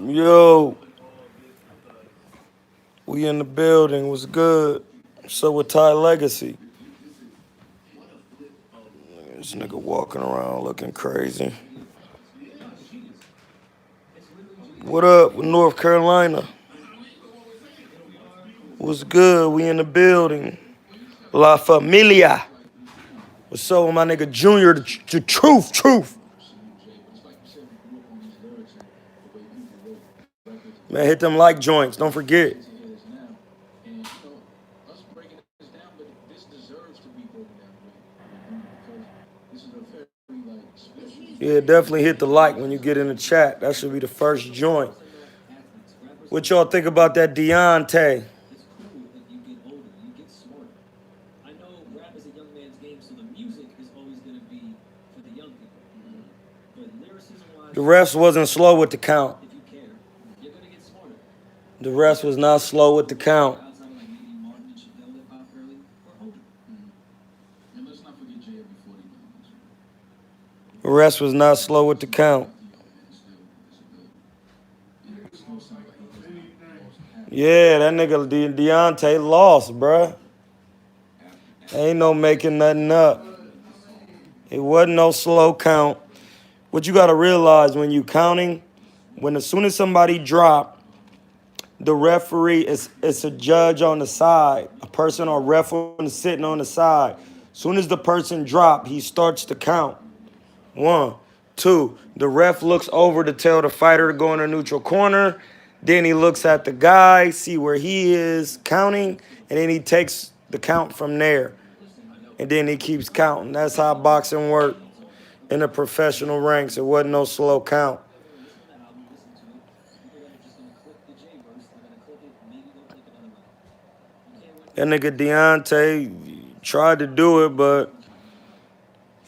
Yo, we in the building. What's good? So with Ty Legacy. This nigga walking around looking crazy. What up with North Carolina? What's good? We in the building. La Familia. What's up with my nigga Junior? The truth. Man, hit them like joints. Don't forget. Yeah, definitely hit the like when you get in the chat. That should be the first joint. What y'all think about that Deontay? The refs wasn't slow with the count. The refs was not slow with the count. The refs was not slow with the count. Yeah, that nigga Deontay lost, bruh. Ain't no making nothing up. It wasn't no slow count. What you gotta realize when you counting, when as soon as somebody drop, the referee it's a judge on the side, a person or referee sitting on the side. Soon as the person drop, he starts to count. 1, 2. The ref looks over to tell the fighter to go in a neutral corner. Then he looks at the guy, see where he is counting, and then he takes the count from there. And then he keeps counting. That's how boxing works in the professional ranks. It wasn't no slow count. That nigga Deontay tried to do it, but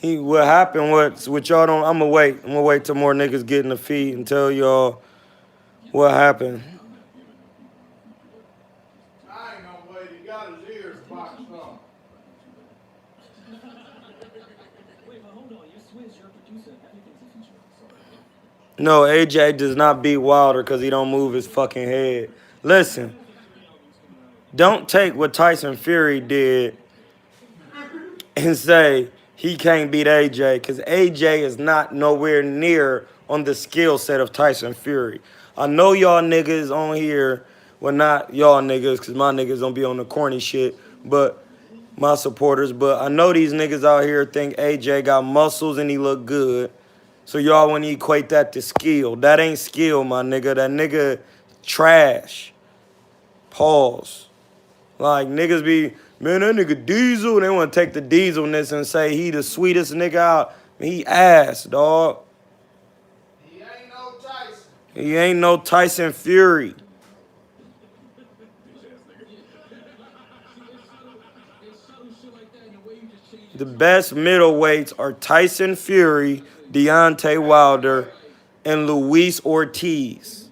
what happened was, what y'all don't, I'm gonna wait till more niggas get in the feed and tell y'all what happened. I ain't gonna wait. He got his ears boxed off. No, AJ does not beat Wilder because he don't move his fucking head. Listen, don't take what Tyson Fury did and say he can't beat AJ because AJ is not nowhere near on the skill set of Tyson Fury. I know y'all niggas on here, well, not y'all niggas because my niggas don't be on the corny shit, but my supporters, but I know these niggas out here think AJ got muscles and he look good. So y'all want to equate that to skill. That ain't skill, my nigga. That nigga trash. Pause. Like, niggas be, man, that nigga Diesel. They want to take the Dieselness and say he the sweetest nigga out. He ass, dog. He ain't no Tyson. He ain't no Tyson Fury. The best middleweights are Tyson Fury, Deontay Wilder, and Luis Ortiz.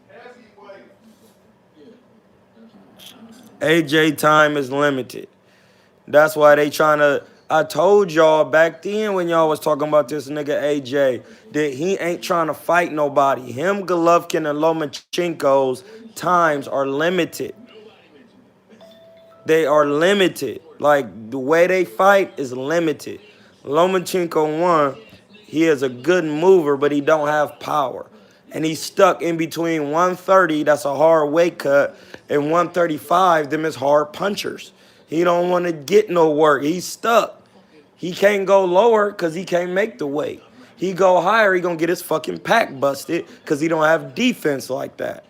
AJ time is limited. That's why they trying to. I told y'all back then when y'all was talking about this nigga AJ that he ain't trying to fight nobody. Him, Golovkin, and Lomachenko's times are limited. They are limited. Like, the way they fight is limited. Lomachenko won. He is a good mover, but he don't have power. And he's stuck in between 130, that's a hard weight cut, and 135, them is hard punchers. He don't want to get no work. He's stuck. He can't go lower because he can't make the weight. He go higher, he gonna get his fucking pack busted because he don't have defense like that.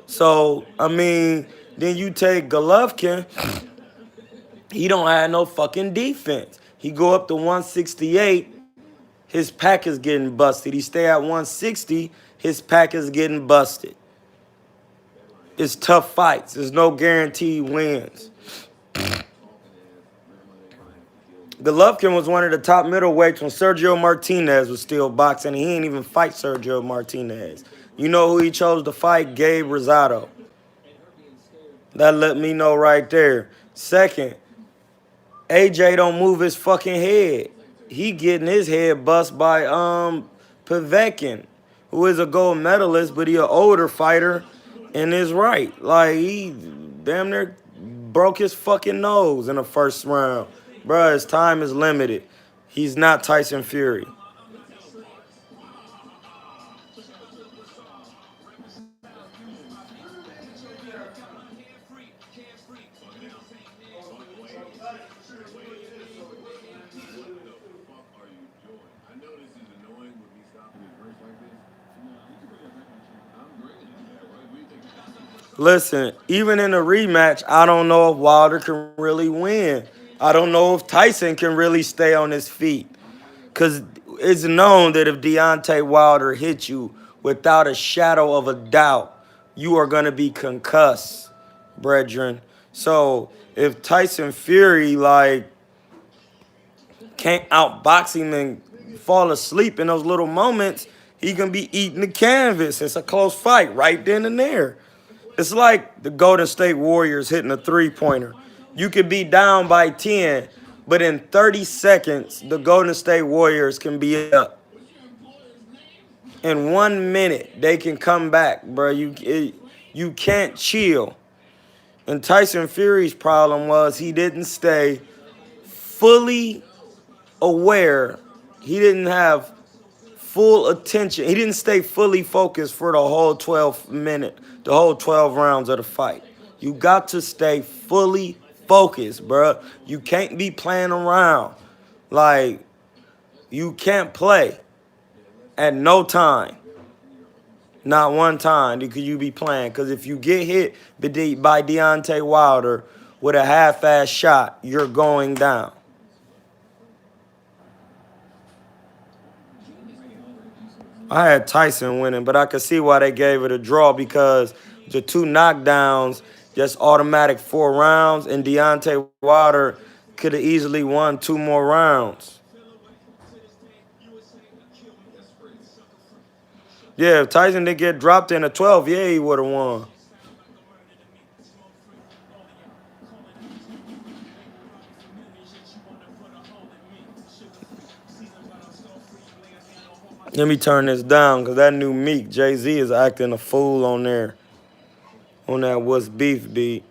So, I mean, then you take Golovkin, he don't have no fucking defense. He go up to 168, his pack is getting busted. He stay at 160, his pack is getting busted. It's tough fights. There's no guaranteed wins. Golovkin was one of the top middleweights when Sergio Martinez was still boxing. He ain't even fight Sergio Martinez. You know who he chose to fight? Gabe Rosado. That let me know right there. Second, AJ don't move his fucking head. He getting his head bust by Povetkin, who is a gold medalist, but he an older fighter in his right. Like he damn near broke his fucking nose in the first round. Bruh, his time is limited. He's not Tyson Fury. Listen, even in a rematch, I don't know if Wilder can really win. I don't know if Tyson can really stay on his feet. Because it's known that if Deontay Wilder hits you without a shadow of a doubt, you are going to be concussed, brethren. So if Tyson Fury, like, can't outbox him and fall asleep in those little moments, he can be eating the canvas. It's a close fight right then and there. It's like the Golden State Warriors hitting a three-pointer. You could be down by 10, but in 30 seconds, the Golden State Warriors can be up. In 1 minute, they can come back, bro. You can't chill. And Tyson Fury's problem was he didn't stay fully aware. He didn't have full attention. He didn't stay fully focused for the whole 12 rounds of the fight. You got to stay fully focused, bro. You can't be playing around. Like, you can't play at no time. Not one time could you be playing. Because if you get hit by Deontay Wilder with a half-ass shot, you're going down. I had Tyson winning, but I could see why they gave it a draw because the two knockdowns, just automatic 4 rounds, and Deontay Wilder could have easily won 2 more rounds. Yeah, if Tyson didn't get dropped in a 12, yeah, he would have won. Let me turn this down because that new Meek, Jay-Z, is acting a fool on there. On that What's Beef beat.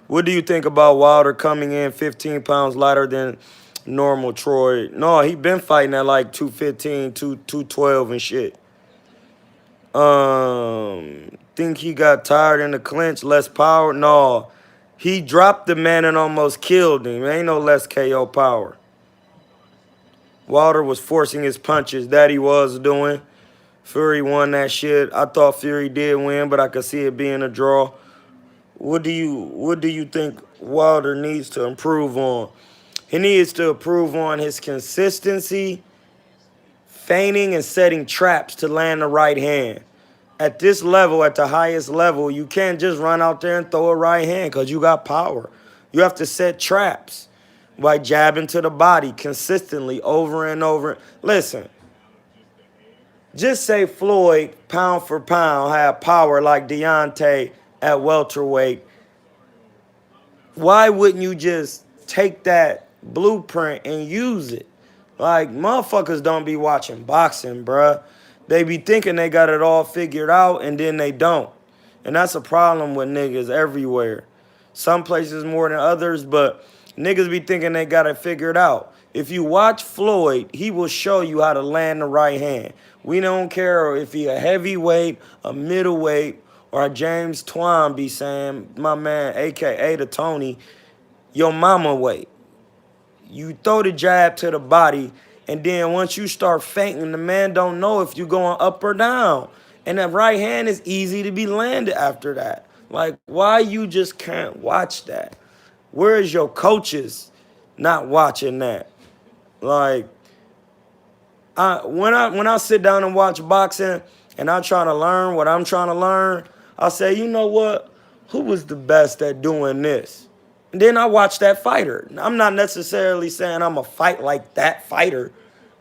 What do you think about Wilder coming in 15 pounds lighter than normal Troy? No, he been fighting at like 215, 212 and shit. Think he got tired in the clinch, less power? No. He dropped the man and almost killed him. Ain't no less KO power. Wilder was forcing his punches. That he was doing. Fury won that shit. I thought Fury did win, but I could see it being a draw. What do you think Wilder needs to improve on? He needs to improve on his consistency, feigning and setting traps to land the right hand. At this level, at the highest level, you can't just run out there and throw a right hand because you got power. You have to set traps by jabbing to the body consistently over and over. Listen, just say Floyd, pound for pound, had power like Deontay at welterweight. Why wouldn't you just take that blueprint and use it? Like, motherfuckers don't be watching boxing, bruh. They be thinking they got it all figured out, and then they don't. And that's a problem with niggas everywhere. Some places more than others, but niggas be thinking they got it figured out. If you watch Floyd, he will show you how to land the right hand. We don't care if he a heavyweight, a middleweight, or a James Twan be saying, my man, a.k.a. the Tony, your mama weight. You throw the jab to the body, and then once you start fainting, the man don't know if you're going up or down. And that right hand is easy to be landed after that. Like, why you just can't watch that? Where is your coaches not watching that? Like, when I sit down and watch boxing and I'm trying to learn what I'm trying to learn, I say, you know what? Who was the best at doing this? And then I watch that fighter. I'm not necessarily saying I'm a fight like that fighter,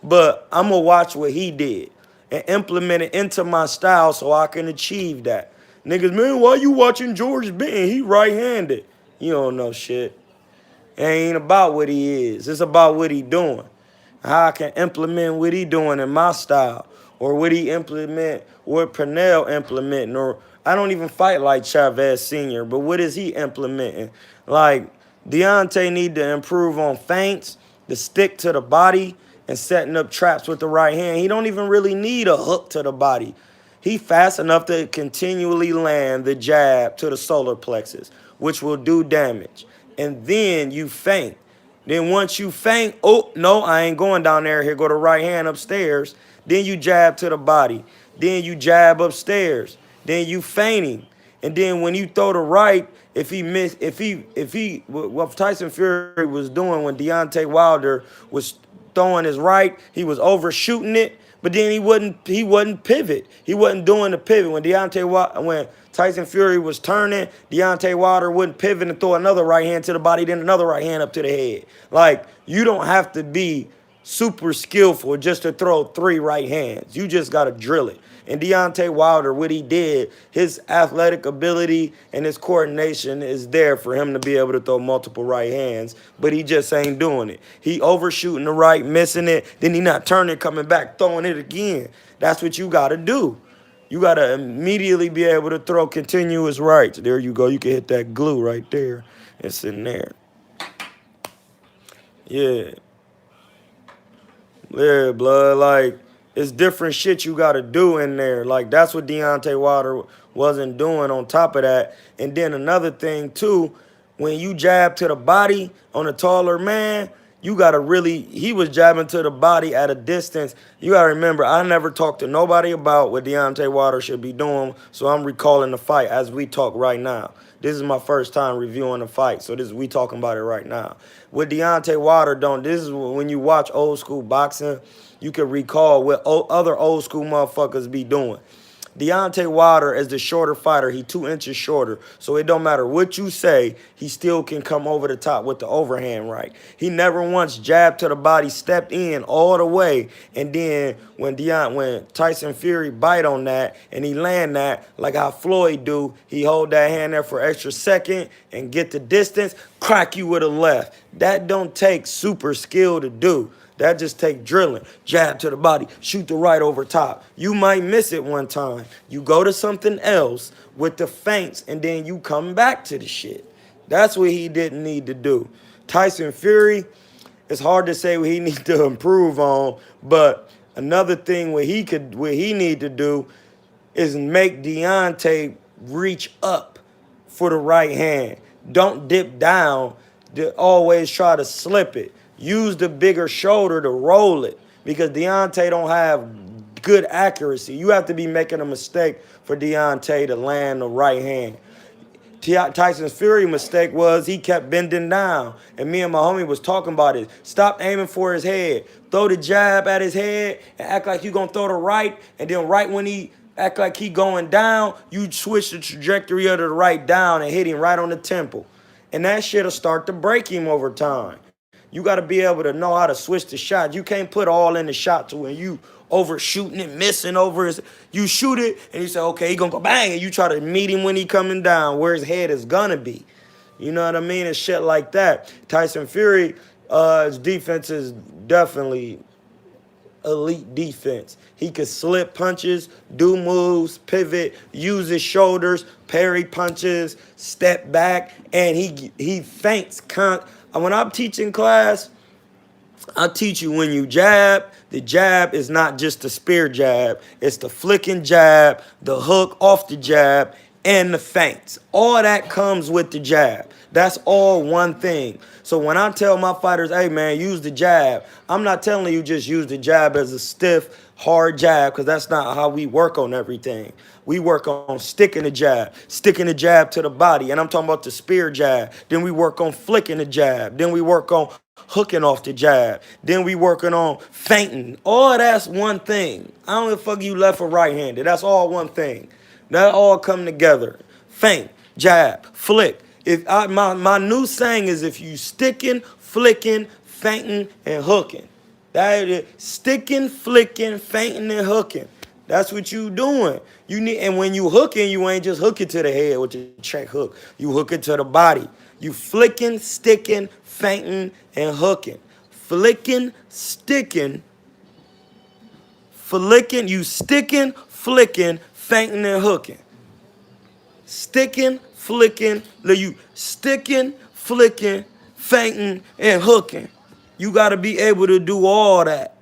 but I'm going to watch what he did. and implement it into my style so I can achieve that. Niggas, man, why you watching George Benton? He right-handed. You don't know shit. It ain't about what he is. It's about what he doing. How I can implement what he doing in my style. Or what he implement, what Pernell implementing. Or I don't even fight like Chavez Sr., but what is he implementing? Like, Deontay need to improve on feints, the stick to the body, and setting up traps with the right hand. He don't even really need a hook to the body. He fast enough to continually land the jab to the solar plexus, which will do damage. And then you feint. Then once you feint, oh, no, I ain't going down there. Here go the right hand upstairs. Then you jab to the body. Then you jab upstairs. Then you feinting. And then when you throw the right, what Tyson Fury was doing when Deontay Wilder was throwing his right, he was overshooting it, but then he wouldn't pivot. He wasn't doing the pivot. When Tyson Fury was turning, Deontay Wilder wouldn't pivot and throw another right hand to the body, then another right hand up to the head. Like, you don't have to be super skillful just to throw 3 right hands. You just got to drill it. And Deontay Wilder, what he did, his athletic ability and his coordination is there for him to be able to throw multiple right hands, but he just ain't doing it. He overshooting the right, missing it, then he not turning, coming back, throwing it again. That's what you got to do. You got to immediately be able to throw continuous rights. There you go. You can hit that glue right there. It's in there. Yeah. Yeah, blood. Like, it's different shit you got to do in there. Like, that's what Deontay Wilder wasn't doing on top of that. And then another thing, too, when you jab to the body on a taller man, you got to really, he was jabbing to the body at a distance. You got to remember, I never talked to nobody about what Deontay Wilder should be doing, so I'm recalling the fight as we talk right now. This is my first time reviewing the fight, so we talking about it right now. With Deontay Wilder, this is when you watch old school boxing, you can recall what other old school motherfuckers be doing. Deontay Wilder is the shorter fighter. He 2 inches shorter. So it don't matter what you say, he still can come over the top with the overhand right. He never once jabbed to the body, stepped in all the way, and then when Tyson Fury bite on that and he land that, like how Floyd do, he hold that hand there for extra second and get the distance, crack you with a left. That don't take super skill to do. That just take drilling. Jab to the body, shoot the right over top. You might miss it one time. You go to something else with the feints, and then you come back to the shit. That's what he didn't need to do. Tyson Fury, it's hard to say what he needs to improve on, but another thing what he need to do is make Deontay reach up for the right hand. Don't dip down. Always try to slip it. Use the bigger shoulder to roll it because Deontay don't have good accuracy. You have to be making a mistake for Deontay to land the right hand. Tyson's Fury mistake was he kept bending down, and me and my homie was talking about it. Stop aiming for his head. Throw the jab at his head and act like you gonna throw the right, and then right when he act like he going down, you switch the trajectory of the right down and hit him right on the temple. And that shit'll start to break him over time. You got to be able to know how to switch the shot. You can't put all in the shot to when you overshooting it, missing over his. You shoot it, and you say, okay, he going to go bang, and you try to meet him when he coming down, where his head is going to be. You know what I mean? And shit like that. Tyson Fury, his defense is definitely elite defense. He could slip punches, do moves, pivot, use his shoulders, parry punches, step back, and he feints. When I'm teaching class, I teach you when you jab, the jab is not just the spear jab. It's the flicking jab, the hook off the jab, and the feints. All that comes with the jab. That's all one thing. So when I tell my fighters, hey, man, use the jab, I'm not telling you just use the jab as a stiff, hard jab, because that's not how we work on everything. We work on sticking the jab to the body, and I'm talking about the spear jab. Then we work on flicking the jab. Then we work on hooking off the jab. Then we working on feinting. All that's one thing. I don't give a fuck you left or right-handed. That's all one thing. That all come together. Feint, jab, flick. My new saying is if you sticking, flicking, feinting, and hooking. That is sticking, flicking, feinting, and hooking. That's what you doing. You need, and when you hooking, you ain't just hooking to the head with your check hook. You hooking to the body. You flicking, sticking, fainting, and hooking. Flicking, sticking, flicking. You sticking, flicking, fainting, and hooking. Sticking, flicking, you sticking, flicking, fainting, and hooking. You got to be able to do all that.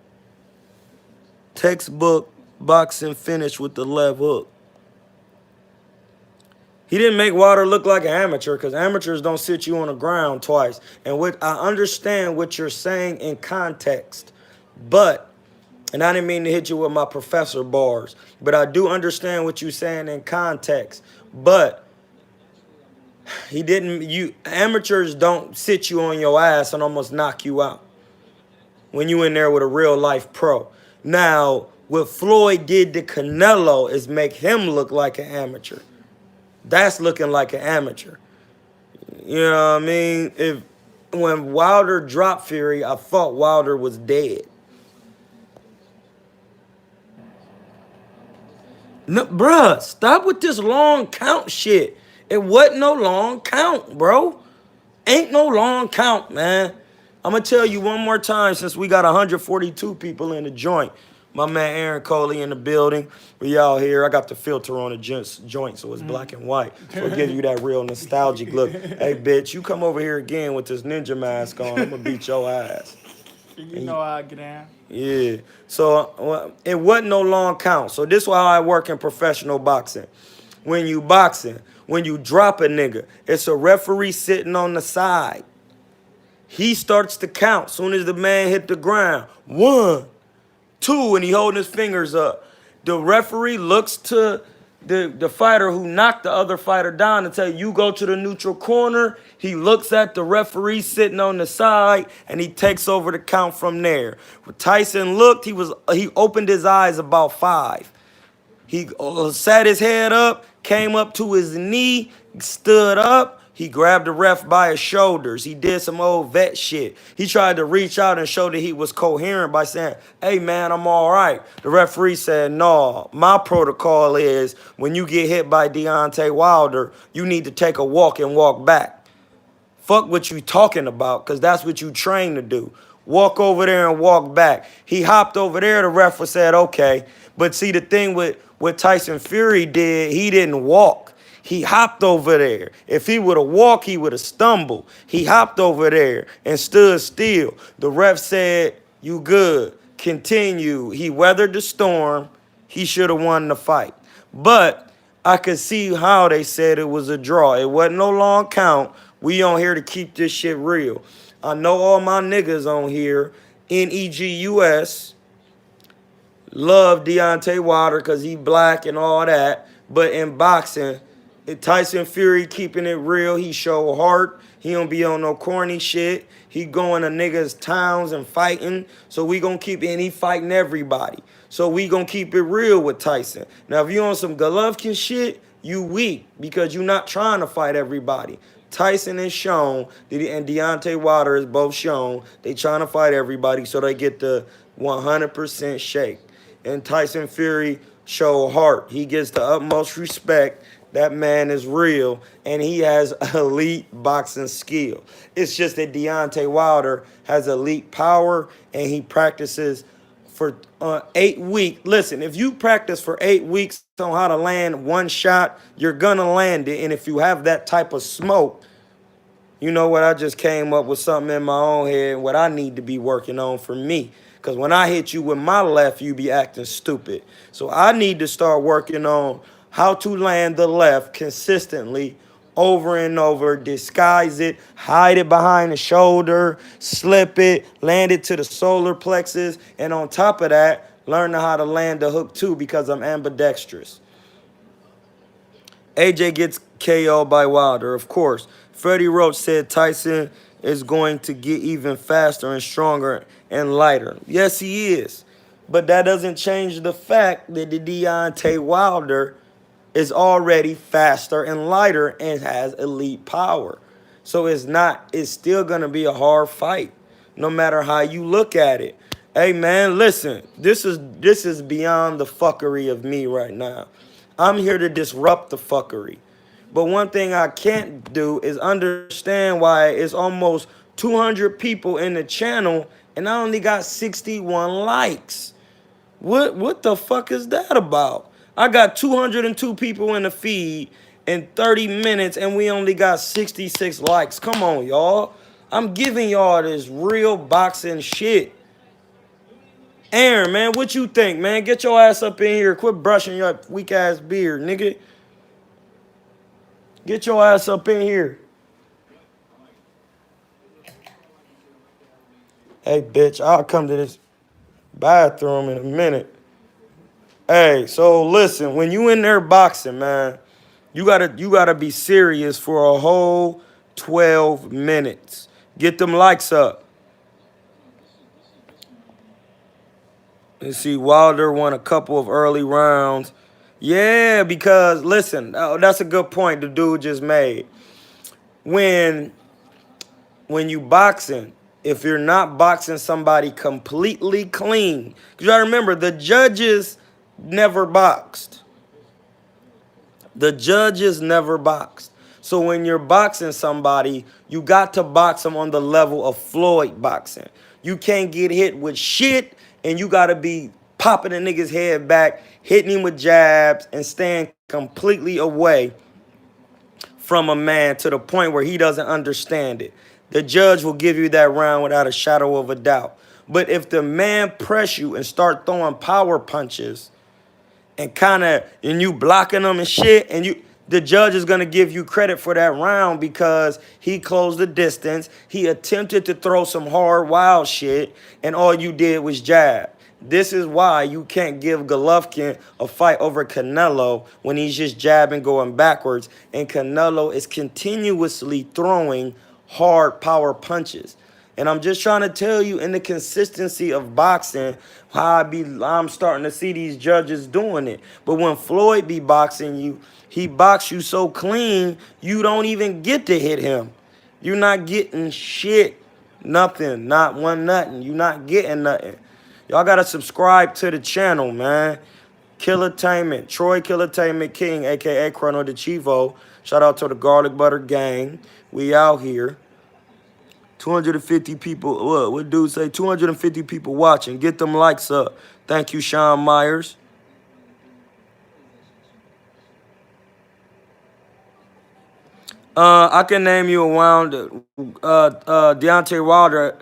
Textbook boxing finish with the left hook. He didn't make Wilder look like an amateur because amateurs don't sit you on the ground twice. And what I understand what you're saying in context, but, and I didn't mean to hit you with my professor bars, but I do understand what you're saying in context. But he didn't, amateurs don't sit you on your ass and almost knock you out when you in there with a real life pro. Now, what Floyd did to Canelo is make him look like an amateur. That's looking like an amateur. You know what I mean? When Wilder dropped Fury, I thought Wilder was dead. No, bruh, stop with this long count shit. It wasn't no long count, bro. Ain't no long count, man. I'm going to tell you one more time since we got 142 people in the joint. My man Aaron Coley in the building. We out here. I got the filter on the joint so it's black and white. So it gives you that real nostalgic look. Hey, bitch, you come over here again with this ninja mask on. I'm going to beat your ass. You know how I get down. Yeah. So it wasn't no long count. So this is how I work in professional boxing. When you boxing, when you drop a nigga, it's a referee sitting on the side. He starts to count soon as the man hit the ground. 1, 2, and he holding his fingers up. The referee looks to the fighter who knocked the other fighter down and tell you go to the neutral corner. He looks at the referee sitting on the side and he takes over the count from there. When Tyson looked, he opened his eyes about 5. He sat his head up, came up to his knee, stood up. He grabbed the ref by his shoulders. He did some old vet shit. He tried to reach out and show that he was coherent by saying, hey, man, I'm all right. The referee said, no, my protocol is when you get hit by Deontay Wilder, you need to take a walk and walk back. Fuck what you talking about, because that's what you trained to do. Walk over there and walk back. He hopped over there. The ref said, okay. But see, the thing with what Tyson Fury did, he didn't walk. He hopped over there. If he would have walked, he would have stumbled. He hopped over there and stood still. The ref said, you good. Continue. He weathered the storm. He should have won the fight. But I could see how they said it was a draw. It wasn't no long count. We on here to keep this shit real. I know all my niggas on here, NEGUS, love Deontay Wilder because he black and all that. But in boxing, Tyson Fury keeping it real. He show heart. He don't be on no corny shit. He going to niggas' towns and fighting. So we gonna keep it, and he fighting everybody. So we gonna keep it real with Tyson. Now, if you on some Golovkin shit, you weak because you not trying to fight everybody. Tyson is shown, and Deontay Wilder is both shown. They trying to fight everybody so they get the 100% shake. And Tyson Fury show heart. He gets the utmost respect. That man is real, and he has elite boxing skill. It's just that Deontay Wilder has elite power, and he practices for 8 weeks. Listen, if you practice for 8 weeks on how to land one shot, you're going to land it. And if you have that type of smoke, you know what, I just came up with something in my own head, what I need to be working on for me. Because when I hit you with my left, you be acting stupid. So I need to start working on how to land the left consistently over and over, disguise it, hide it behind the shoulder, slip it, land it to the solar plexus, and on top of that, learn how to land the hook too because I'm ambidextrous. AJ gets KO by Wilder, of course. Freddie Roach said Tyson is going to get even faster and stronger and lighter. Yes, he is. But that doesn't change the fact that the Deontay Wilder is already faster and lighter and has elite power. So it's still going to be a hard fight, no matter how you look at it. Hey man, listen. This is beyond the fuckery of me right now. I'm here to disrupt the fuckery. But one thing I can't do is understand why it's almost 200 people in the channel and I only got 61 likes. What the fuck is that about? I got 202 people in the feed in 30 minutes and we only got 66 likes. Come on, y'all. I'm giving y'all this real boxing shit. Aaron, man, what you think, man? Get your ass up in here. Quit brushing your weak ass beard, nigga. Get your ass up in here. Hey, bitch, I'll come to this bathroom in a minute. Hey, so listen, when you in there boxing, man, you gotta be serious for a whole 12 minutes. Get them likes up. And see, Wilder won a couple of early rounds. Yeah, because listen, that's a good point the dude just made. When you boxing, if you're not boxing somebody completely clean, you gotta remember the judges never boxed. The judges never boxed. So when you're boxing somebody, you got to box them on the level of Floyd boxing. You can't get hit with shit, and you got to be popping a nigga's head back, hitting him with jabs, and staying completely away from a man to the point where he doesn't understand it. The judge will give you that round without a shadow of a doubt. But if the man press you and start throwing power punches, and you blocking them and shit, and the judge is gonna give you credit for that round because he closed the distance. He attempted to throw some hard, wild shit, and all you did was jab. This is why you can't give Golovkin a fight over Canelo when he's just jabbing, going backwards, and Canelo is continuously throwing hard power punches. And I'm just trying to tell you, in the consistency of boxing, how I'm starting to see these judges doing it. But when Floyd be boxing you, he box you so clean, you don't even get to hit him. You're not getting shit. Nothing. Not one nothing. You're not getting nothing. Y'all got to subscribe to the channel, man. Kilatainment. Troy Kilatainment King, a.k.a. Chrono de Chivo. Shout out to the Garlic Butter Gang. We out here. 250 people, what dude say? 250 people watching. Get them likes up. Thank you, Sean Myers. I can name you a round. Deontay Wilder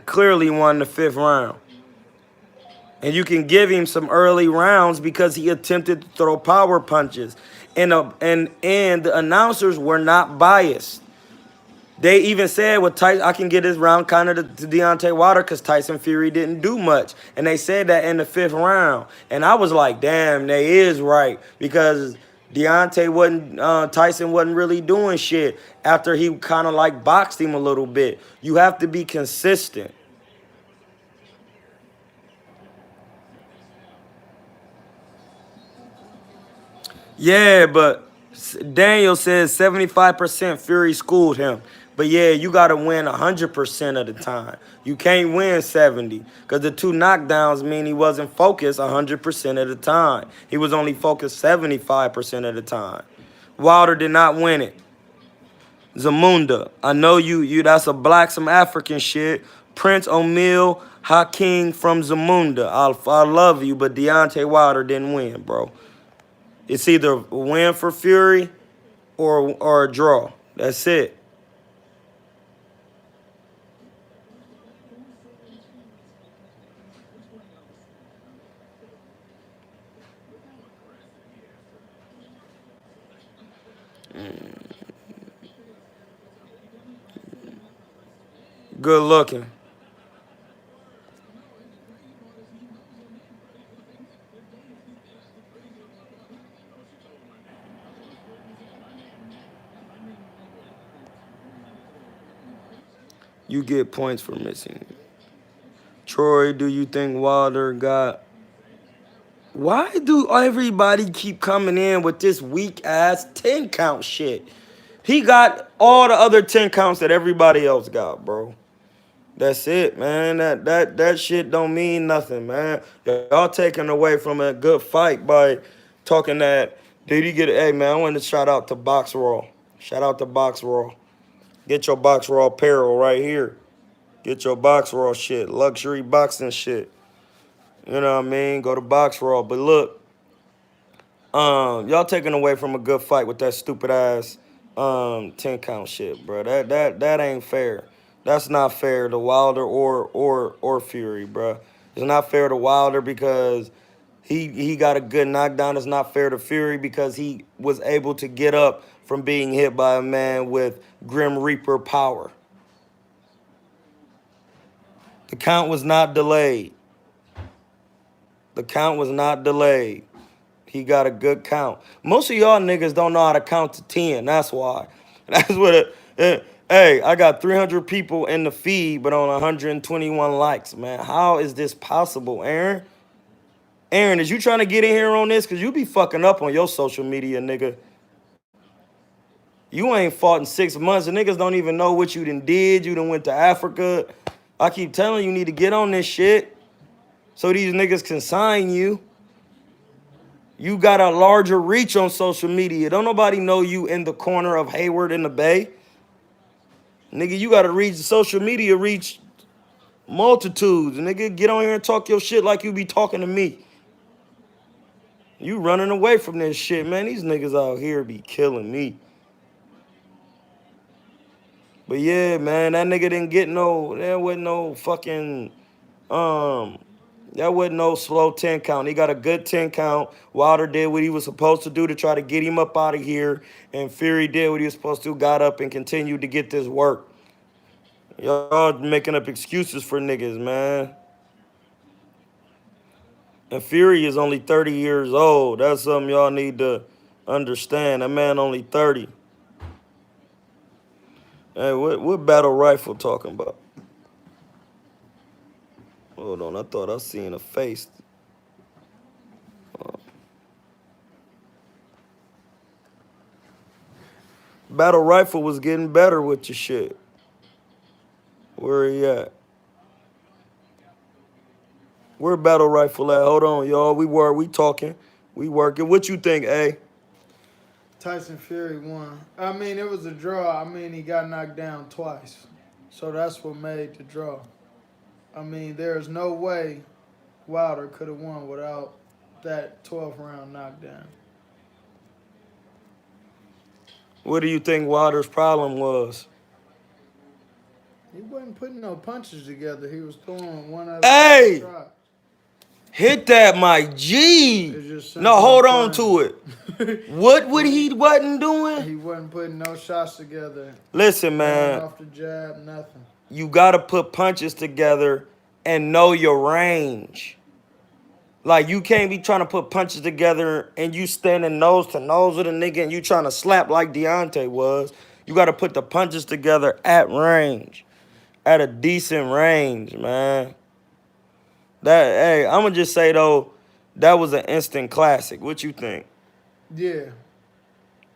clearly won the 5th round. And you can give him some early rounds because he attempted to throw power punches. And the announcers were not biased. They even said with Tyson, I can get this round kind of to Deontay Wilder because Tyson Fury didn't do much. And they said that in the 5th round. And I was like, damn, they is right. Because Tyson wasn't really doing shit after he kind of like boxed him a little bit. You have to be consistent. Yeah, but Daniel says 75% Fury schooled him. But yeah, you got to win 100% of the time. You can't win 70 because the 2 knockdowns mean he wasn't focused 100% of the time. He was only focused 75% of the time. Wilder did not win it. Zamunda, I know you. That's some African shit. Prince O'Meal Hakeem from Zamunda. I love you, but Deontay Wilder didn't win, bro. It's either a win for Fury or a draw. That's it. Good looking. You get points for missing. Troy, do you think Wilder got... Why do everybody keep coming in with this weak-ass 10-count shit? He got all the other 10 counts that everybody else got, bro. That's it, man. That shit don't mean nothing, man. Y'all taking away from a good fight by talking that. Did he get it? Hey, man, I want to shout out to Box Raw. Shout out to Box Raw. Get your Box Raw apparel right here. Get your Box Raw shit, luxury boxing shit. You know what I mean? Go to Box Raw. But look, y'all taking away from a good fight with that stupid ass 10 count shit, bro. That ain't fair. That's not fair to Wilder or Fury, bro. It's not fair to Wilder because he got a good knockdown. It's not fair to Fury because he was able to get up from being hit by a man with Grim Reaper power. The count was not delayed. The count was not delayed. He got a good count. Most of y'all niggas don't know how to count to 10. That's why. That's what hey, I got 300 people in the feed, but on 121 likes, man. How is this possible, Aaron? Aaron, is you trying to get in here on this? Because you be fucking up on your social media, nigga. You ain't fought in 6 months. The niggas don't even know what you done did. You done went to Africa. I keep telling you need to get on this shit so these niggas can sign you. You got a larger reach on social media. Don't nobody know you in the corner of Hayward in the Bay. Nigga, you got to reach social media, reach multitudes. Nigga, get on here and talk your shit like you be talking to me. You running away from this shit, man. These niggas out here be killing me. But yeah, man, that nigga didn't get no, there wasn't no fucking, that wasn't no slow 10 count. He got a good 10 count. Wilder did what he was supposed to do to try to get him up out of here. And Fury did what he was supposed to, got up and continued to get this work. Y'all making up excuses for niggas, man. And Fury is only 30 years old. That's something y'all need to understand. That man only 30. Hey, what battle rifle talking about? Hold on, I thought I seen a face. Battle rifle was getting better with your shit. Where he at? Where battle rifle at? Hold on, y'all. We talking. We working. What you think, A? Tyson Fury won. I mean, it was a draw. I mean, he got knocked down twice. So that's what made the draw. I mean, there's no way Wilder could have won without that 12th round knockdown. What do you think Wilder's problem was? He wasn't putting no punches together. He was throwing one at Hey! a time. Hit that, my G. No, hold on to it. What he wasn't doing? He wasn't putting no shots together. Listen, man. Off the jab, nothing. You got to put punches together and know your range. Like, you can't be trying to put punches together and you standing nose to nose with a nigga and you trying to slap like Deontay was. You got to put the punches together at range. At a decent range, man. Hey, I'm going to just say, though, that was an instant classic. What you think? Yeah.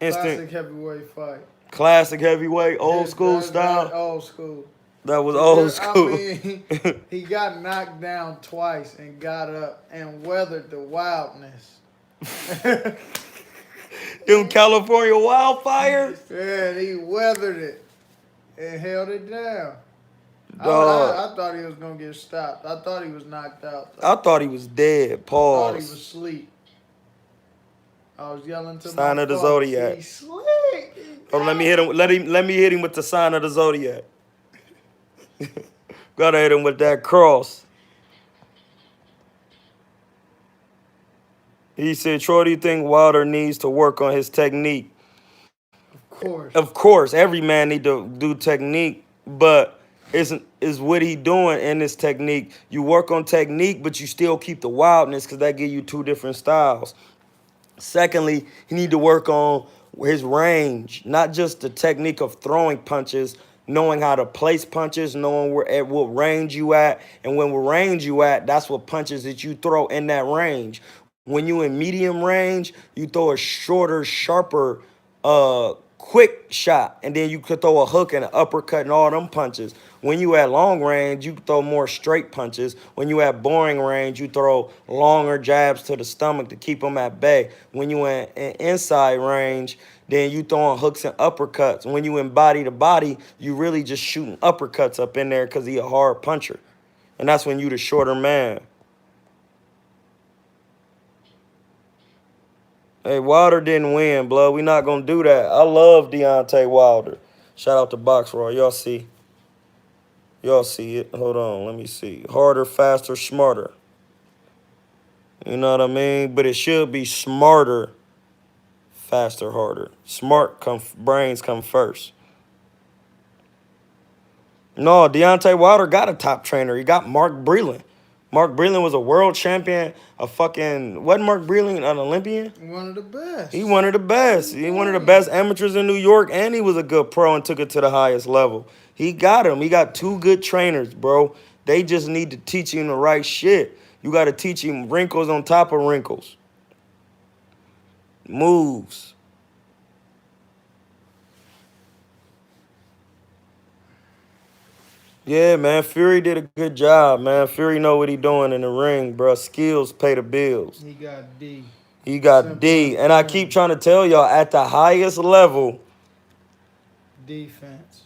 Instant. Classic heavyweight fight. Classic heavyweight, old school style? Old school. That was old school. I mean, he got knocked down twice and got up and weathered the wildness. Them California wildfires? Yeah, he weathered it and held it down. I thought he was going to get stopped. I thought he was knocked out. I thought he was dead. Pause. I thought he was asleep. I was yelling to Sign of the Zodiac. He's slick. Oh, let me hit him. Let me hit him with the sign of the Zodiac. Gotta hit him with that cross. He said, Troy, do you think Wilder needs to work on his technique? Of course. Of course, every man need to do technique, but is what he doing in this technique. You work on technique, but you still keep the wildness because that give you two different styles. Secondly, he need to work on his range, not just the technique of throwing punches, knowing how to place punches, knowing at what range you at, and when what range you at, that's what punches that you throw in that range. When you in medium range, you throw a shorter, sharper quick shot, and then you could throw a hook and an uppercut and all them punches. When you at long range, you throw more straight punches. When you at boring range, you throw longer jabs to the stomach to keep them at bay. When you in inside range, then you throwing hooks and uppercuts. When you in body to body, you really just shooting uppercuts up in there because he a hard puncher. And that's when you the shorter man. Hey, Wilder didn't win, blood. We not going to do that. I love Deontay Wilder. Shout out to Box Raw. Y'all see? Y'all see it? Hold on. Let me see. Harder, faster, smarter. You know what I mean? But it should be smarter, faster, harder. Brains come first. No, Deontay Wilder got a top trainer. He got Mark Breland. Mark Breland was a world champion. Wasn't Mark Breland an Olympian? One of the best. He one of the best. He one of the best amateurs in New York, and he was a good pro and took it to the highest level. He got him. He got two good trainers, bro. They just need to teach him the right shit. You got to teach him wrinkles on top of wrinkles. Moves. Yeah, man. Fury did a good job, man. Fury know what he doing in the ring, bro. Skills pay the bills. He got D. He got D. And I keep trying to tell y'all, at the highest level, defense.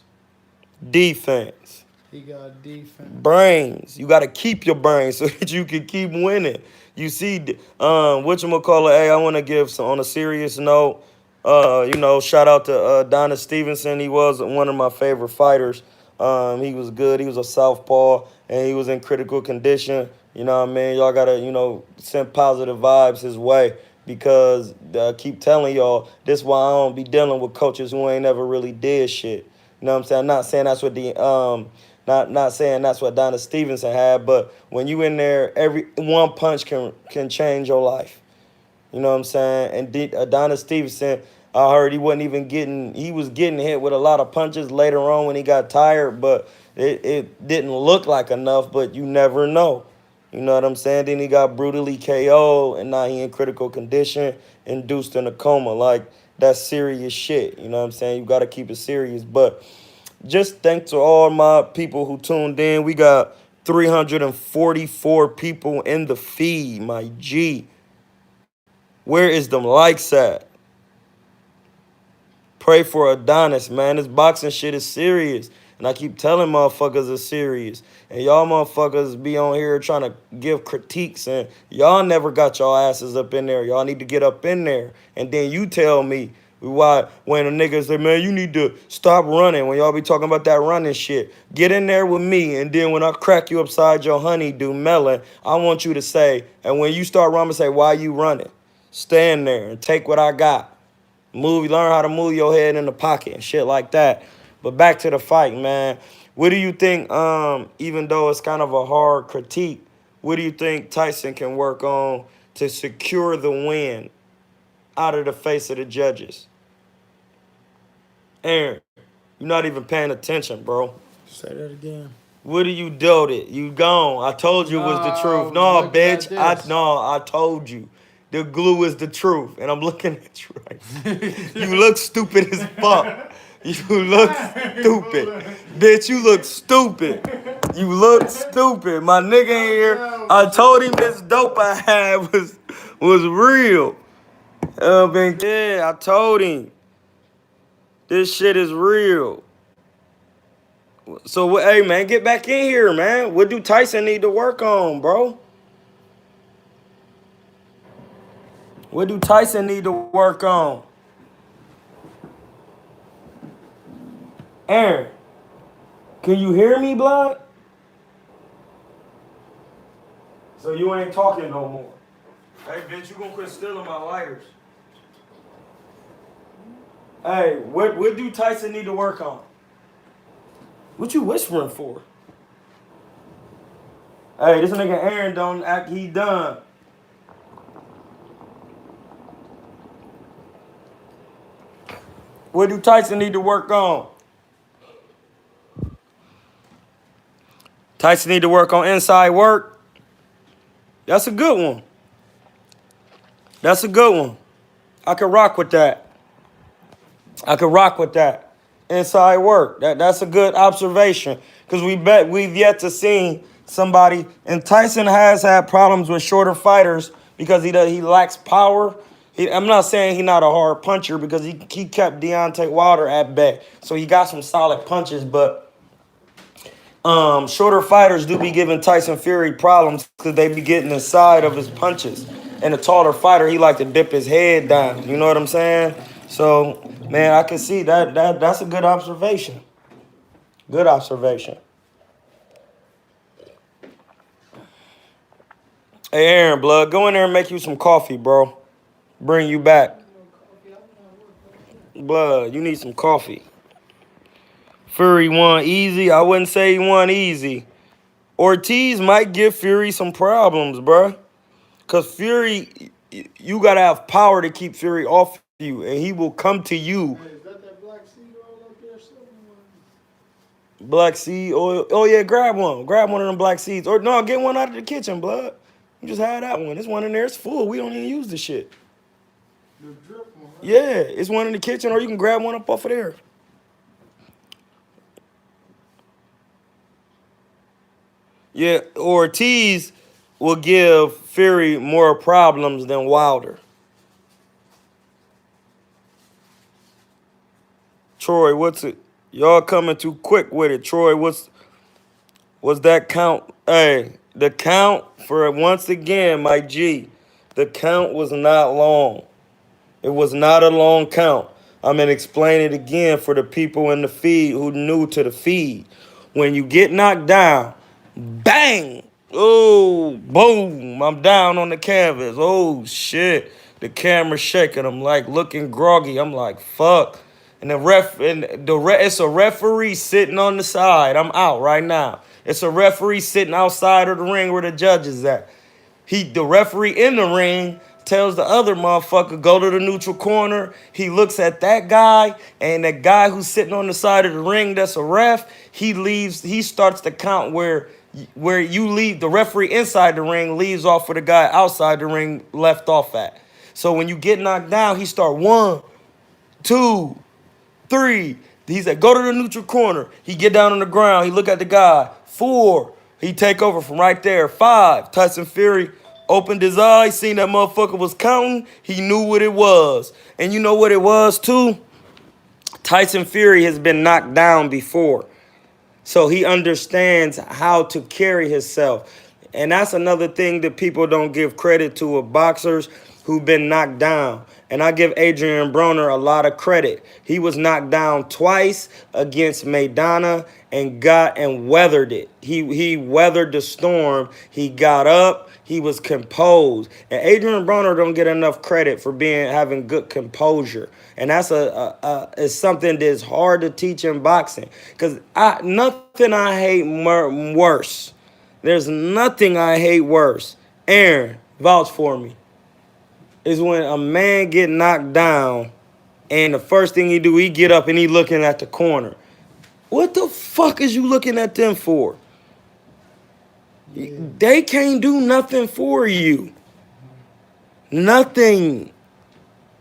He got defense. Brains. You got to keep your brains so that you can keep winning. You see, whatchamacallit, hey, I want to give some, on a serious note, shout out to Donna Stevenson. He was one of my favorite fighters. He was good. He was a southpaw, and he was in critical condition. You know what I mean? Y'all got to, send positive vibes his way because I keep telling y'all, this is why I don't be dealing with coaches who ain't never really did shit. You know what I'm saying? I'm not saying that's what not saying that's what Donna Stevenson had, but when you in there, every one punch can change your life. You know what I'm saying? And Adonis Stevenson, I heard he was getting hit with a lot of punches later on when he got tired, but it didn't look like enough, but you never know. You know what I'm saying? Then he got brutally KO'd, and now he in critical condition, induced in a coma. Like, that's serious shit. You know what I'm saying? You got to keep it serious. But just thanks to all my people who tuned in. We got 344 people in the feed, my G. Where is them likes at? Pray for Adonis, man. This boxing shit is serious. And I keep telling motherfuckers it's serious. And y'all motherfuckers be on here trying to give critiques. And y'all never got y'all asses up in there. Y'all need to get up in there. And then you tell me why when a nigga say, man, you need to stop running. When y'all be talking about that running shit. Get in there with me. And then when I crack you upside your honeydew melon, I want you to say, and when you start running, say, why you running? Stand there and take what I got. Learn how to move your head in the pocket and shit like that. But back to the fight, man. What do you think, even though it's kind of a hard critique, what do you think Tyson can work on to secure the win out of the face of the judges? Aaron, you're not even paying attention, bro. Say that again. What do you do it? You gone. I told you it was the truth. No, bitch. I told you. The glue is the truth. And I'm looking at you right now. You look stupid as fuck. You look stupid. Bitch, you look stupid. You look stupid. My nigga in here, I told him this dope I had was real. Yeah, I told him. This shit is real. So, hey, man, get back in here, man. What do Tyson need to work on, bro? What do Tyson need to work on? Aaron, can you hear me, blood? So you ain't talking no more. Hey, bitch, you gonna quit stealing my lighters. Hey, what do Tyson need to work on? What you whispering for? Hey, this nigga Aaron don't act he done. What do Tyson need to work on? Tyson need to work on inside work. That's a good one. That's a good one. I can rock with that. I could rock with that. Inside work. That's a good observation. Because we've yet to see somebody, and Tyson has had problems with shorter fighters because he lacks power. I'm not saying he's not a hard puncher because he kept Deontay Wilder at bay. So he got some solid punches, but shorter fighters do be giving Tyson Fury problems because they be getting inside of his punches. And a taller fighter, he like to dip his head down. You know what I'm saying? So, man, I can see that's a good observation. Good observation. Hey, Aaron, blood, go in there and make you some coffee, bro. Bring you back. Blood, you need some coffee. Fury won easy. I wouldn't say he won easy. Ortiz might give Fury some problems, bro. Because Fury, you got to have power to keep Fury off you, and he will come to you. Hey, is that black seed oil up there somewhere? Black seed oil. Oh, yeah, grab one. Grab one of them black seeds. Or, no, get one out of the kitchen, blood. You just had that one. This one in there, it's full. We don't even use the shit. The drip one, right? Yeah, it's one in the kitchen, or you can grab one up off of there. Yeah, Ortiz will give Fury more problems than Wilder. Troy, what's it? Y'all coming too quick with it. Troy, what's that count? Hey, the count for once again, my G, the count was not long. It was not a long count. I'm going to explain it again for the people in the feed who new to the feed. When you get knocked down, bang! Oh, boom! I'm down on the canvas. Oh, shit. The camera's shaking. I'm like looking groggy. I'm like, fuck. And it's a referee sitting on the side. I'm out right now. It's a referee sitting outside of the ring where the judge is at. The referee in the ring tells the other motherfucker, go to the neutral corner. He looks at that guy, and that guy who's sitting on the side of the ring that's a ref, he starts to count where you leave. The referee inside the ring leaves off where the guy outside the ring left off at. So when you get knocked down, he start 1, 2, 3. He said, go to the neutral corner. He get down on the ground. He look at the guy. 4. He take over from right there. 5. Tyson Fury opened his eyes, seen that motherfucker was counting. He knew what it was. And you know what it was too? Tyson Fury has been knocked down before. So he understands how to carry himself. And that's another thing that people don't give credit to of boxers who've been knocked down. And I give Adrian Broner a lot of credit. He was knocked down twice against Maidana and weathered it. He weathered the storm. He got up. He was composed. And Adrian Broner don't get enough credit for having good composure. And that's is something that's hard to teach in boxing. Because nothing I hate worse. There's nothing I hate worse. Aaron, vouch for me. Is when a man get knocked down and the first thing he do, he get up and he looking at the corner. What the fuck is you looking at them for? Yeah. They can't do nothing for you. Nothing.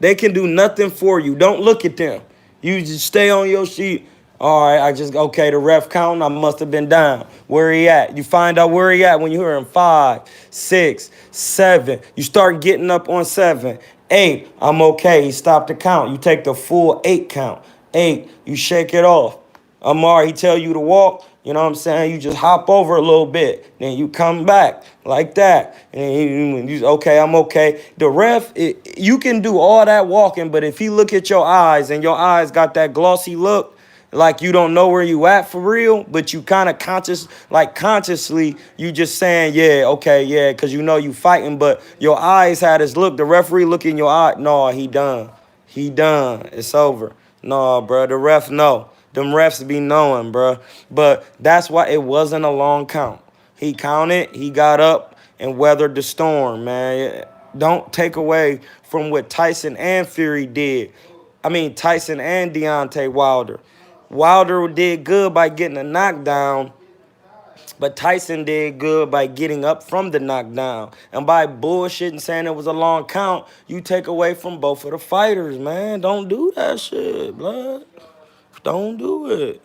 They can do nothing for you. Don't look at them. You just stay on your sheet. All right, okay, the ref counting, I must have been down. Where he at? You find out where he at when you hear him 5, 6, 7. You start getting up on 7, 8. I'm okay. He stopped the count. You take the full 8 count. 8, you shake it off. Amar, he tell you to walk. You know what I'm saying? You just hop over a little bit. Then you come back like that. And you okay, I'm okay. The ref, you can do all that walking, but if he look at your eyes and your eyes got that glossy look, like you don't know where you at for real, but you kind of consciously, you just saying, yeah, okay, yeah, because you know you fighting, but your eyes had this look. The referee look in your eye. No, he done. He done. It's over. No, bro, the ref know. Them refs be knowing, bro. But that's why it wasn't a long count. He counted, he got up, and weathered the storm, man. Don't take away from what Tyson and Fury did. I mean, Tyson and Deontay Wilder. Wilder did good by getting a knockdown, But Tyson did good by getting up from the knockdown. And by bullshitting saying it was a long count, you take away from both of the fighters, man. Don't do that shit, blood. Don't do it.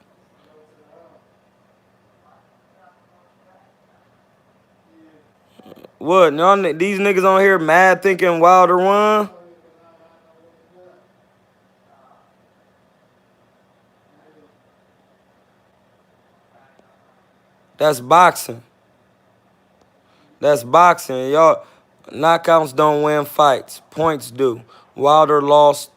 What? These niggas on here mad thinking Wilder won? That's boxing. That's boxing. Y'all, knockouts don't win fights. Points do. Wilder lost,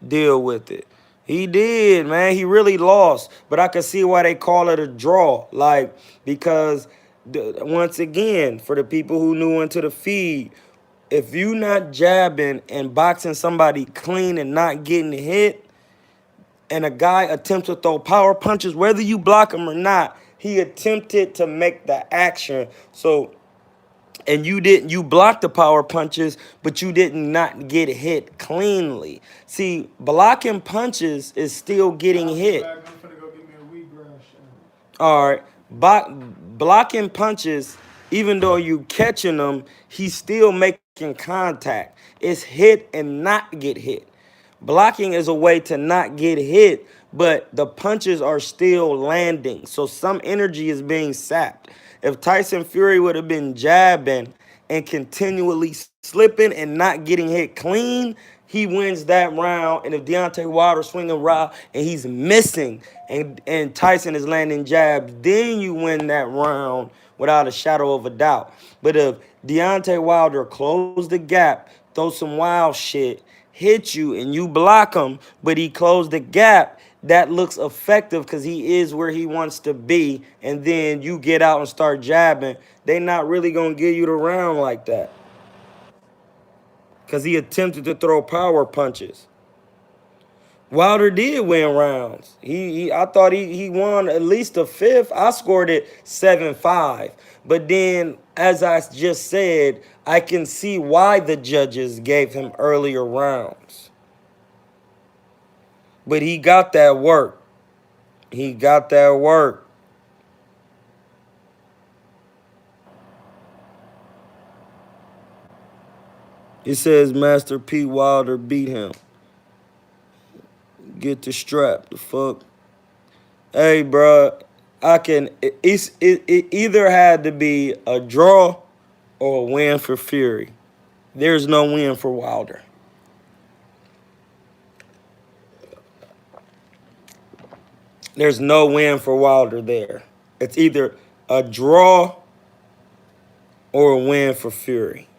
deal with it. He did, man. He really lost. But I can see why they call it a draw. Like, because, once again, for the people who knew into the feed, if you not jabbing and boxing somebody clean and not getting hit, and a guy attempts to throw power punches, whether you block him or not, he attempted to make the action. So, and you blocked the power punches, but you did not get hit cleanly. See, blocking punches is still getting hit. I'm finna go get me a wheatgrass shake. All right, blocking punches, even though you catching them, he's still making contact. It's hit and not get hit. Blocking is a way to not get hit, but the punches are still landing. So some energy is being sapped. If Tyson Fury would have been jabbing and continually slipping and not getting hit clean, he wins that round. And if Deontay Wilder swinging around and he's missing and Tyson is landing jabs, then you win that round without a shadow of a doubt. But if Deontay Wilder closed the gap, throw some wild shit, hit you, and you block him, but he closed the gap, that looks effective because he is where he wants to be, and then you get out and start jabbing, they not really going to give you the round like that because he attempted to throw power punches. Wilder did win rounds. I thought he won at least a fifth. I scored it 7-5. But then, as I just said, I can see why the judges gave him earlier rounds. But he got that work. He got that work. It says Master P. Wilder beat him. Get the strap. The fuck? Hey, bro. It either had to be a draw or a win for Fury. There's no win for Wilder. There's no win for Wilder there. It's either a draw or a win for Fury.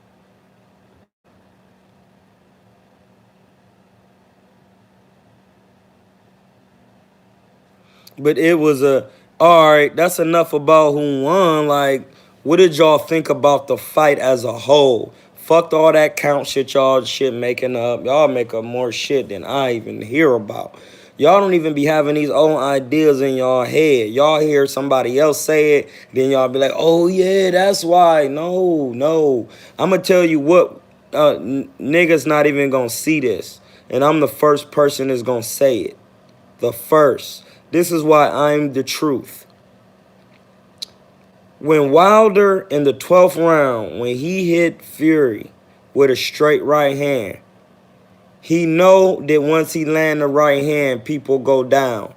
But it was all right, that's enough about who won. Like, what did y'all think about the fight as a whole? Fucked all that count shit y'all making up. Y'all make up more shit than I even hear about. Y'all don't even be having these own ideas in y'all head. Y'all hear somebody else say it, then y'all be like, oh yeah, that's why. No. I'm going to tell you what, niggas not even going to see this. And I'm the first person that's going to say it. The first. This is why I'm the truth. When Wilder in the 12th round, when he hit Fury with a straight right hand, he know that once he land the right hand, people go down.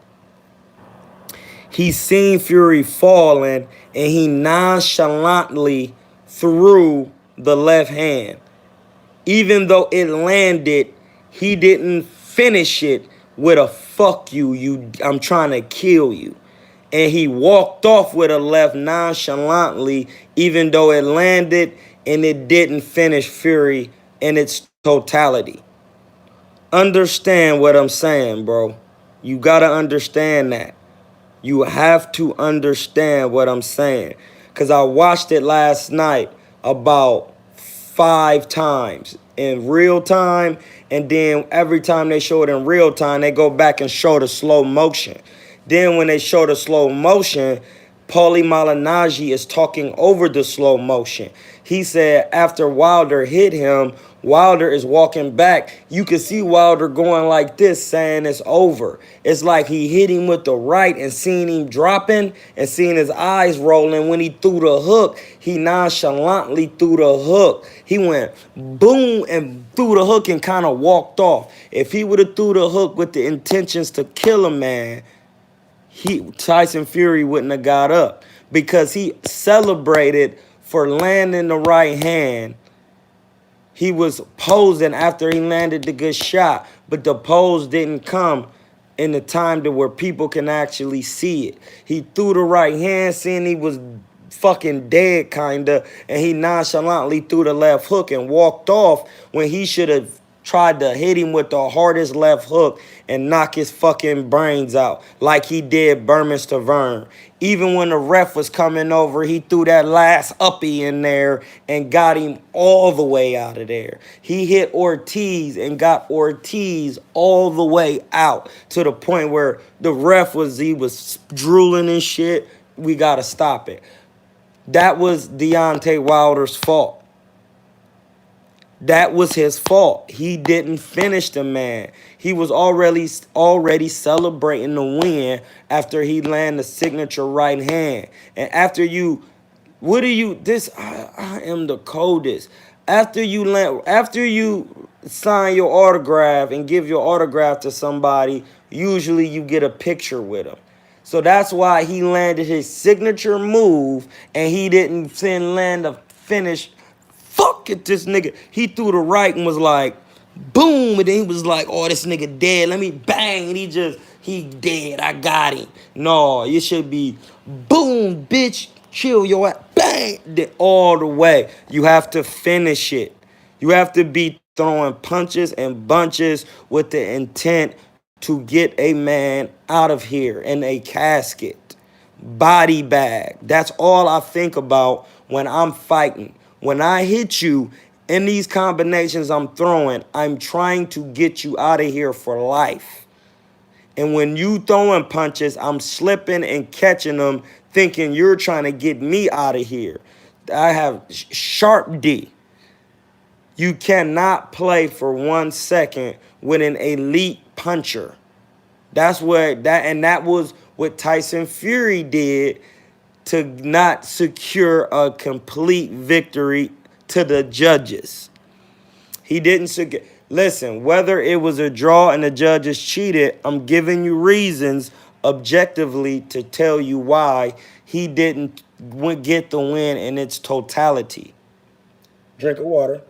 He seen Fury falling, and he nonchalantly threw the left hand. Even though it landed, he didn't finish it with a fuck you, I'm trying to kill you. And he walked off with a left nonchalantly, even though it landed and it didn't finish Fury in its totality. Understand what I'm saying, bro. You got to understand that. You have to understand what I'm saying. Because I watched it last night about 5 times in real time. And then every time they show it in real time, they go back and show the slow motion. Then when they show the slow motion, Paulie Malignaggi is talking over the slow motion. He said after Wilder hit him, Wilder is walking back. You can see Wilder going like this, saying it's over. It's like he hit him with the right and seeing him dropping and seeing his eyes rolling. When he threw the hook, he nonchalantly threw the hook. He went boom and threw the hook and kind of walked off. If he would have threw the hook with the intentions to kill a man, Tyson Fury wouldn't have got up, because he celebrated for landing the right hand. He was posing after he landed the good shot, but the pose didn't come in the time to where people can actually see it. He threw the right hand, seeing he was fucking dead, kinda, and he nonchalantly threw the left hook and walked off when he should have tried to hit him with the hardest left hook and knock his fucking brains out like he did Berman Stavern. Even when the ref was coming over, he threw that last uppie in there and got him all the way out of there. He hit Ortiz and got Ortiz all the way out to the point where the ref he was drooling and shit. We gotta stop it. That was Deontay Wilder's fault. That was his fault. He didn't finish the man. He was already celebrating the win after he landed the signature right hand. And after you, what do you? I am the coldest. After you sign your autograph and give your autograph to somebody, usually you get a picture with them. So that's why he landed his signature move and he didn't land a finish. Fuck it, this nigga. He threw the right and was like, boom. And then he was like, oh, this nigga dead. Let me bang. And he dead. I got him. No, it should be, boom, bitch. Chill your ass. Bang. All the way. You have to finish it. You have to be throwing punches and bunches with the intent to get a man out of here in a casket. Body bag. That's all I think about when I'm fighting. When I hit you in these combinations I'm throwing, I'm trying to get you out of here for life. And when you throwing punches, I'm slipping and catching them, thinking you're trying to get me out of here. I have sharp D. You cannot play for 1 second with an elite puncher. That was what Tyson Fury did to not secure a complete victory to the judges. He didn't secure. Listen, whether it was a draw and the judges cheated, I'm giving you reasons objectively to tell you why he didn't get the win in its totality. Drink of water.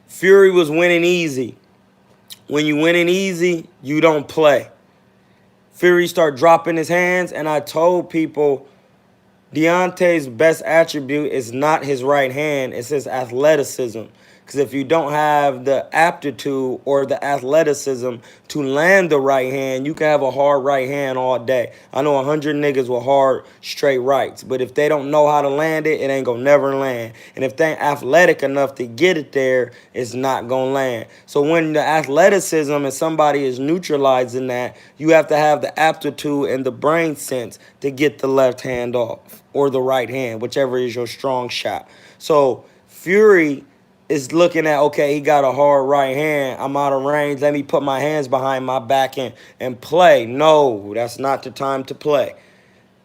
Fury was winning easy. When you winning easy, you don't play. Fury started dropping his hands, and I told people Deontay's best attribute is not his right hand, it's his athleticism. Because if you don't have the aptitude or the athleticism to land the right hand, you can have a hard right hand all day. I know 100 niggas with hard straight rights, but if they don't know how to land it, it ain't gonna never land. And if they ain't athletic enough to get it there, it's not gonna land. So when the athleticism and somebody is neutralizing that, you have to have the aptitude and the brain sense to get the left hand off or the right hand, whichever is your strong shot. So Fury is looking at, okay, he got a hard right hand. I'm out of range. Let me put my hands behind my back and play. No, that's not the time to play.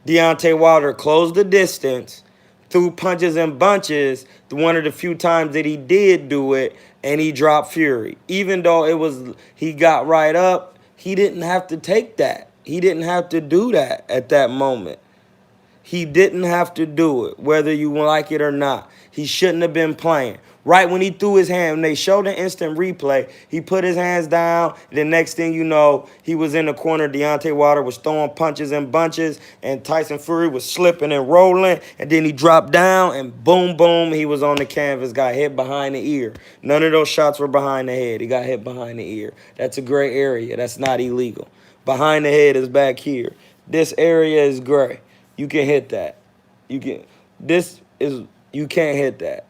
Deontay Wilder closed the distance, threw punches and bunches, one of the few times that he did do it, and he dropped Fury. Even though he got right up, he didn't have to take that. He didn't have to do that at that moment. He didn't have to do it, whether you like it or not. He shouldn't have been playing. Right when he threw his hand, when they showed the instant replay, he put his hands down. The next thing you know, he was in the corner. Deontay Wilder was throwing punches and bunches, and Tyson Fury was slipping and rolling. And then he dropped down, and boom, boom, he was on the canvas, got hit behind the ear. None of those shots were behind the head. He got hit behind the ear. That's a gray area. That's not illegal. Behind the head is back here. This area is gray. You can hit that. You can't hit that.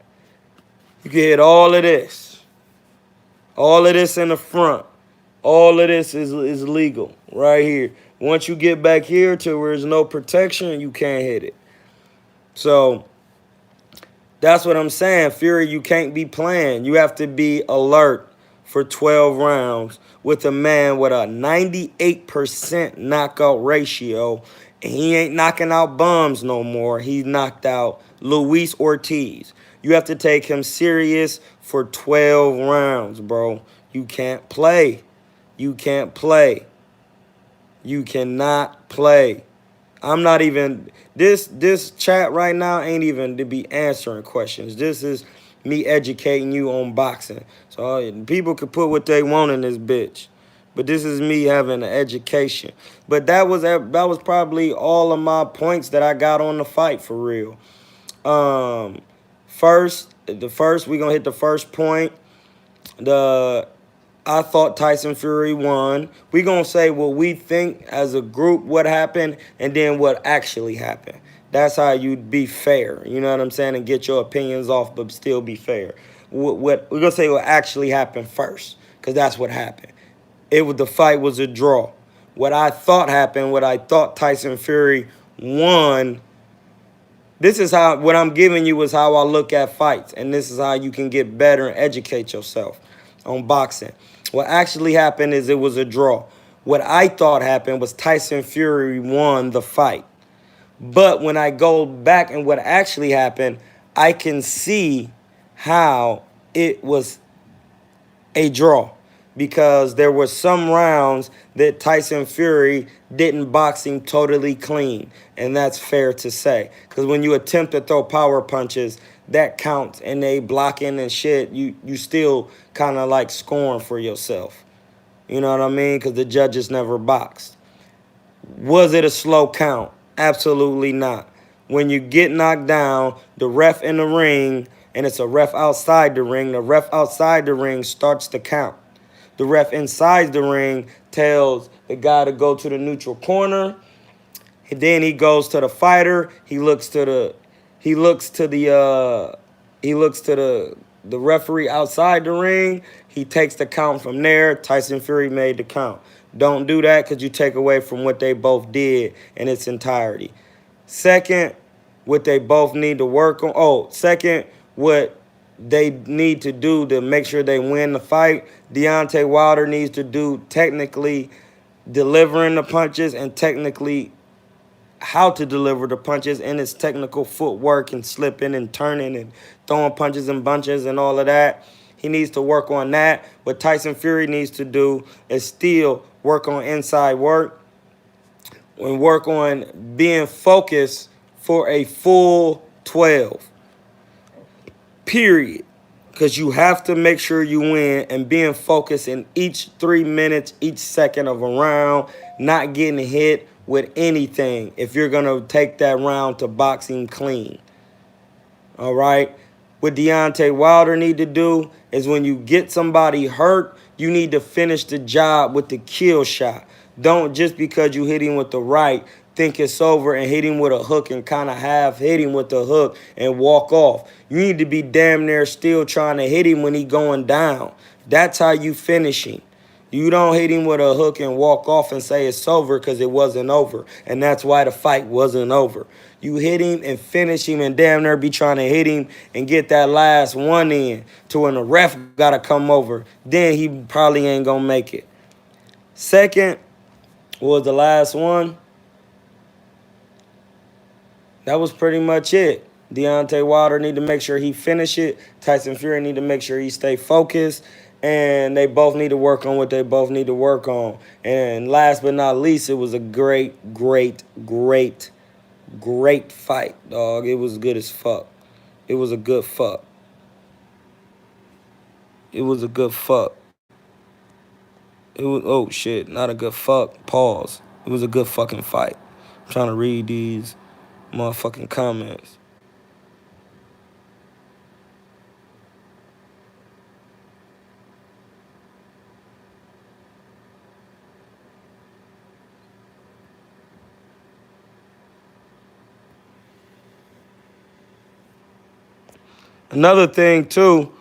You can hit all of this. All of this in the front. All of this is legal right here. Once you get back here to where there's no protection, you can't hit it. So That's what I'm saying. Fury, you can't be playing. You have to be alert for 12 rounds with a man with a 98% knockout ratio. And he ain't knocking out bums no more. He's knocked out Luis Ortiz. You have to take him serious for 12 rounds, bro. You can't play. You can't play. You cannot play. I'm not even this chat right now ain't even to be answering questions. This is me educating you on boxing. So people can put what they want in this bitch. But this is me having an education. But that was probably all of my points that I got on the fight for real. Um first we gonna hit the first point. The I thought Tyson Fury won. We gonna say what we think as a group what happened and then what actually happened. That's how you'd be fair. You know what I'm saying? And get your opinions off, but still be fair. What we're gonna say what actually happened first, because that's what happened. The fight was a draw. What I thought happened, what I thought Tyson Fury won. This is how what I'm giving you is how I look at fights, and this is how you can get better and educate yourself on boxing. What actually happened is it was a draw. What I thought happened was Tyson Fury won the fight. But when I go back and what actually happened, I can see how it was a draw because there were some rounds that Tyson Fury didn't box him totally clean, and that's fair to say. Because when you attempt to throw power punches, that counts, and they blocking and shit, you still kind of like scoring for yourself. You know what I mean? Because the judges never boxed. Was it a slow count? Absolutely not. When you get knocked down, the ref in the ring, and it's a ref outside the ring, the ref outside the ring starts to count. The ref inside the ring tells the guy to go to the neutral corner. And then he goes to the fighter. He looks to the referee outside the ring. He takes the count from there. Tyson Fury made the count. Don't do that because you take away from what they both did in its entirety. Second, what they both need to work on. Second, what they need to do to make sure they win the fight. Deontay Wilder needs to do technically delivering the punches and technically how to deliver the punches and his technical footwork and slipping and turning and throwing punches and bunches and all of that. He needs to work on that. What Tyson Fury needs to do is still work on inside work and work on being focused for a full 12. Period. Because you have to make sure you win and being focused in each 3 minutes, each second of a round, not getting hit with anything if you're going to take that round to boxing clean. All right? What Deontay Wilder need to do is when you get somebody hurt, you need to finish the job with the kill shot. Don't just because you hit him with the right, think it's over and hit him with a hook and kind of half hit him with the hook and walk off. You need to be damn near still trying to hit him when he going down. That's how you finish him. You don't hit him with a hook and walk off and say it's over because it wasn't over. And that's why the fight wasn't over. You hit him and finish him and damn near be trying to hit him and get that last one in to when the ref got to come over. Then he probably ain't going to make it. Second was the last one. That was pretty much it. Deontay Wilder need to make sure he finish it. Tyson Fury need to make sure he stay focused. And they both need to work on what they both need to work on. And last but not least, it was a great fight, dog. It was good as fuck. It was a good fuck. It was a good fuck. It was, oh shit, not a good fuck. Pause. It was a good fucking fight. I'm trying to read these motherfucking comments. Another thing too,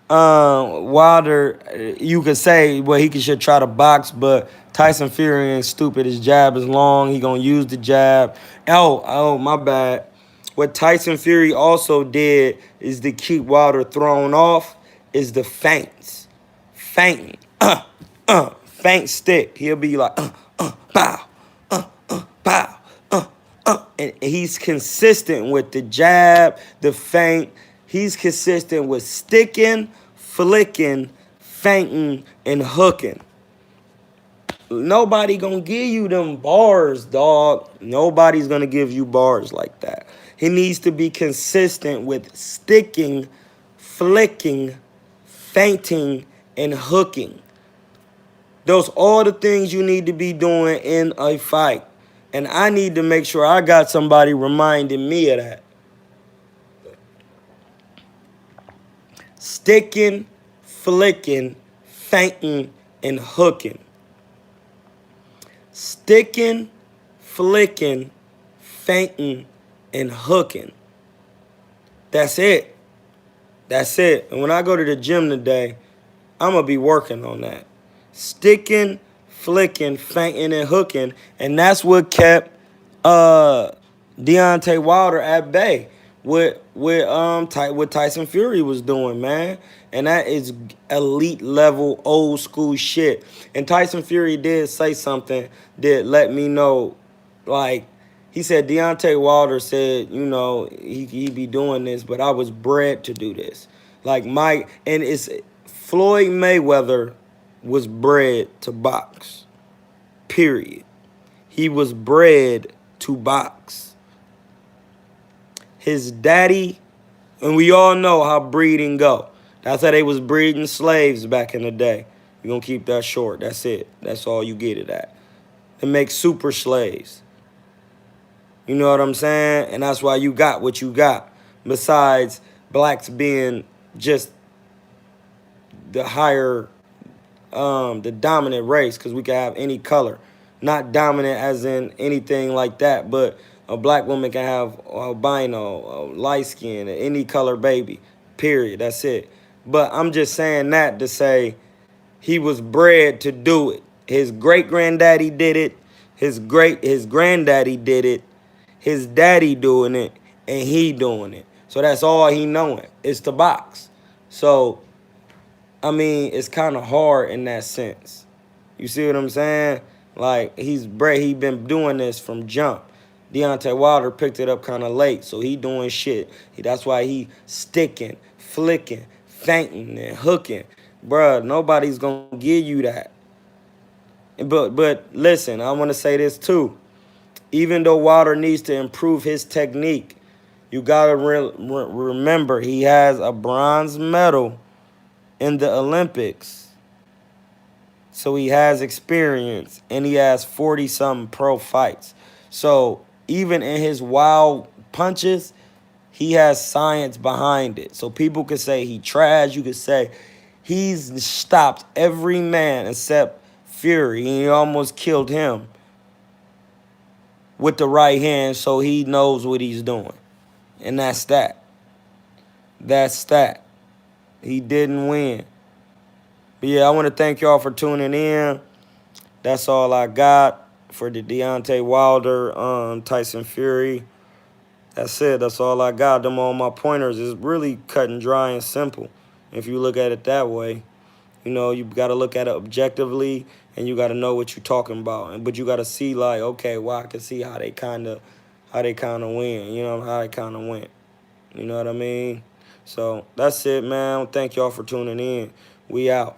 Wilder, you could say, well, should try to box, but Tyson Fury ain't stupid. His jab is long. He gonna use the jab. Oh, my bad. What Tyson Fury also did is to keep Wilder thrown off is the feints. Feinting. Feint stick. He'll be like, bow, bow, and he's consistent with the jab, the feint. He's consistent with sticking, flicking, feinting, and hooking. Nobody gonna give you them bars, dog. Nobody's gonna give you bars like that. He needs to be consistent with sticking, flicking, feinting, and hooking. Those all the things you need to be doing in a fight. And I need to make sure I got somebody reminding me of that. Sticking, flicking, feinting, and hooking. Sticking, flicking, feinting, and hooking. That's it. That's it. And when I go to the gym today, I'm going to be working on that. Sticking, flicking, feinting, and hooking. And that's what kept Deontay Wilder at bay with what Tyson Fury was doing, man. And that is elite level old school shit. And Tyson Fury did say something that let me know, like, he said Deontay Wilder said, you know, he be doing this, but I was bred to do this. Like and it's Floyd Mayweather was bred to box. Period. He was bred to box. His daddy, and we all know how breeding go. That's how they was breeding slaves back in the day. We're going to keep that short. That's it. That's all you get it at. They make super slaves. You know what I'm saying? And that's why you got what you got. Besides blacks being just the higher, the dominant race, because we can have any color. Not dominant as in anything like that, but a black woman can have albino, light skin, any color baby. Period. That's it. But I'm just saying that to say he was bred to do it. His great granddaddy did it. His granddaddy did it. His daddy doing it, and he doing it. So that's all he knowing is to box. So, I mean, it's kind of hard in that sense. You see what I'm saying? Like, he's bred. He been doing this from jump. Deontay Wilder picked it up kind of late, so he doing shit. That's why he sticking, flicking, feinting, and hooking. Bruh, nobody's going to give you that. But listen, I want to say this too. Even though Wilder needs to improve his technique, you got to remember he has a bronze medal in the Olympics. So he has experience, and he has 40-something pro fights. So even in his wild punches, he has science behind it. So people could say he trash. You could say he's stopped every man except Fury, and he almost killed him with the right hand, so he knows what he's doing. And that's that. That's that. He didn't win. But yeah, I want to thank y'all for tuning in. That's all I got for the Deontay Wilder, Tyson Fury. That's it. That's all I got. Them all my pointers. It's really cut and dry and simple. If you look at it that way, you know, you got to look at it objectively, and you got to know what you're talking about. But you got to see, like, okay, well, I can see how they kind of win. You know, how they kind of went. You know what I mean? So that's it, man. Thank y'all for tuning in. We out.